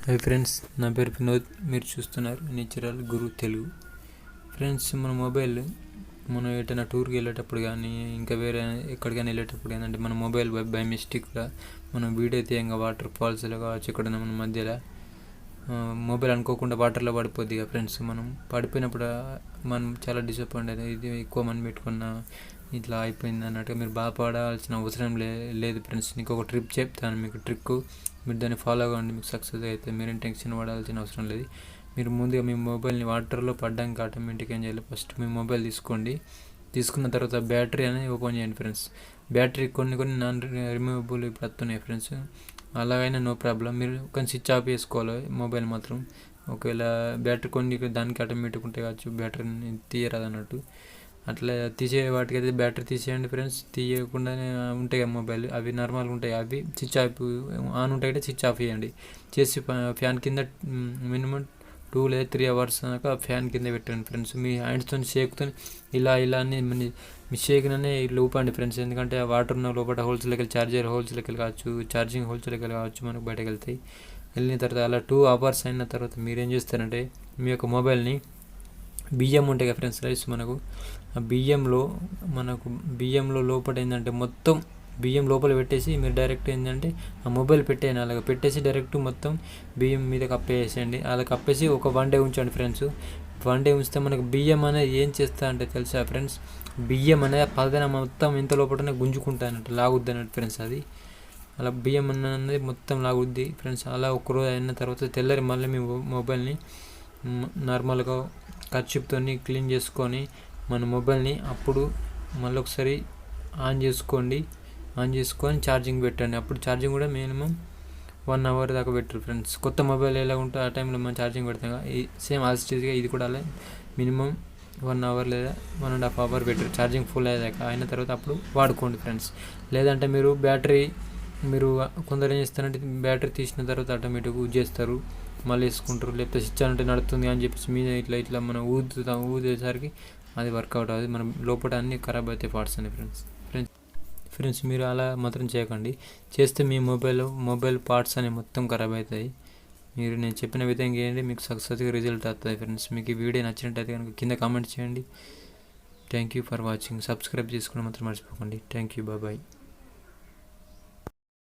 Hi friends, నా పేరు వినోద్. మీరు చూస్తున్నారు నేచురల్ గురు తెలుగు. ఫ్రెండ్స్, మన మొబైల్ మనం ఎటైనా టూర్కి వెళ్ళేటప్పుడు కానీ ఇంకా వేరే ఎక్కడికైనా వెళ్ళేటప్పుడు ఏంటంటే మన మొబైల్ బై మిస్టేక్గా మనం వీడియో తీయంగా వాటర్ ఫాల్స్లో కావచ్చు ఎక్కడైనా మన మధ్యలో మొబైల్ అనుకోకుండా వాటర్లో పడిపోద్ది కదా ఫ్రెండ్స్. మనం పడిపోయినప్పుడు మనం చాలా డిసప్పాయింట్ అవుతుంది. ఇది ఎక్కువ మంది పెట్టుకున్న ఇట్లా అయిపోయింది అన్నట్టుగా మీరు బాధపడాల్సిన అవసరం లేదు ఫ్రెండ్స్. నీకు ఒక ట్రిప్ చెప్తాను, మీకు ట్రిక్. మీరు దాన్ని ఫాలో అవ్వండి, మీకు సక్సెస్ అయితే మీరేం టెన్షన్ పడాల్సిన అవసరం లేదు. మీరు ముందుగా మీ మొబైల్ని వాటర్లో పడ్డానికి ఆటోమేటిక్గా ఏం చేయాలి, ఫస్ట్ మీ మొబైల్ తీసుకోండి. తీసుకున్న తర్వాత బ్యాటరీ అనేది ఓపెన్ చేయండి ఫ్రెండ్స్. బ్యాటరీ కొన్ని నాన్ రిమూవబుల్ ఇప్పుడు వస్తున్నాయి ఫ్రెండ్స్. అలాగైనా నో ప్రాబ్లం, మీరు కొంచెం స్విచ్ ఆఫ్ చేసుకోవాలి మొబైల్ మాత్రం. ఒకవేళ బ్యాటరీ కొన్ని దానికి ఆటోమేటిక్ ఉంటే కావచ్చు, బ్యాటరీని తీయరాదు అన్నట్టు. అట్లా తీసే వాటికైతే బ్యాటరీ తీసేయండి ఫ్రెండ్స్. తీయకుండానే ఉంటాయి కదా మొబైల్, అవి నార్మల్గా ఉంటాయి, అవి స్విచ్ ఆఫ్ ఆన్ ఉంటాయి స్విచ్ ఆఫ్ చేయండి. చేసి ఫ్యాన్ కింద మినిమం 2 లేదా 3 అవర్స్ దాకా ఫ్యాన్ కింద పెట్టండి ఫ్రెండ్స్. మీ హ్యాండ్స్తో షేక్తో ఇలా అని మీ షేక్నే ఇట్లా ఊపండి ఫ్రెండ్స్. ఎందుకంటే ఆ వాటర్ ఉన్న లోపల హోల్స్లోకి వెళ్ళి చార్జర్ హోల్స్లోకి వెళ్ళి కావచ్చు, ఛార్జింగ్ హోల్స్లోకి వెళ్ళి కావచ్చు, మనకు బయటకు వెళ్తాయి. వెళ్ళిన తర్వాత అలా 2 అవర్స్ అయిన తర్వాత మీరు ఏం చేస్తారంటే మీ యొక్క మొబైల్ని బియ్యం ఉంటాయి కదా ఫ్రెండ్స్, రైస్ మనకు ఆ బియ్యంలో లోపల ఏంటంటే మొత్తం బియ్యం లోపల పెట్టేసి మీరు డైరెక్ట్ ఏంటంటే ఆ మొబైల్ పెట్టేయండి. అలాగ పెట్టేసి డైరెక్ట్ మొత్తం బియ్యం మీద కప్పేసేయండి. అలా కప్పేసి ఒక 1 డే ఉంచండి ఫ్రెండ్స్. 1 డే ఉంచితే మనకు బియ్యం అనేది ఏం చేస్తా అంటే తెలుసా ఫ్రెండ్స్, బియ్యం అనేది పదన మొత్తం ఇంత లోపలనే గుంజుకుంటా అన్నట్టు, లాగుద్ది అన్నట్టు ఫ్రెండ్స్. అది అలా బియ్యం అనేది మొత్తం లాగుద్ది ఫ్రెండ్స్. అలా ఒకరోజు అయిన తర్వాత తెల్లరి మళ్ళీ మీ మొబైల్ని నార్మల్గా కర్చీప్తో క్లీన్ చేసుకొని మన మొబైల్ని అప్పుడు మళ్ళీ ఒకసారి ఆన్ చేసుకొని ఛార్జింగ్ పెట్టండి. అప్పుడు ఛార్జింగ్ కూడా మినిమం 1 అవర్ దాకా పెట్టరు ఫ్రెండ్స్. కొత్త మొబైల్ ఎలా ఉంటే ఆ టైంలో మనం ఛార్జింగ్ పెడతాం, సేమ్ యాజ్ ఇట్ ఈజ్గా ఇది కూడా అలా మినిమం 1 అవర్ లేదా 1.5 అవర్ పెట్టరు ఛార్జింగ్ ఫుల్ అయ్యాక. అయిన తర్వాత అప్పుడు వాడుకోండి ఫ్రెండ్స్. లేదంటే మీరు కొందరు ఏం చేస్తారంటే బ్యాటరీ తీసిన తర్వాత ఆటోమేటిక్గా యూజ్ చేస్తారు, మళ్ళీ వేసుకుంటారు. లేకపోతే స్విచ్ అంటే నడుస్తుంది అని చెప్పేసి మీద ఇట్లా మనం ఊదేసరికి అది వర్కౌట్ అవుతుంది, మన లోపల అన్నీ ఖరాబ్ అవుతాయి పార్ట్స్ అని ఫ్రెండ్స్. మీరు అలా మాత్రం చేయకండి. చేస్తే మీ మొబైల్ పార్ట్స్ అనేవి మొత్తం ఖరాబ్ అవుతాయి. మీరు నేను చెప్పిన విధంగా చేయండి, మీకు సక్సెస్గా రిజల్ట్ వస్తుంది ఫ్రెండ్స్. మీకు ఈ వీడియో నచ్చినట్టయితే కనుక కింద కామెంట్ చేయండి. Thank you for watching. Subscribe చేసుకోవడం మాత్రం మర్చిపోకండి. Thank you, bye.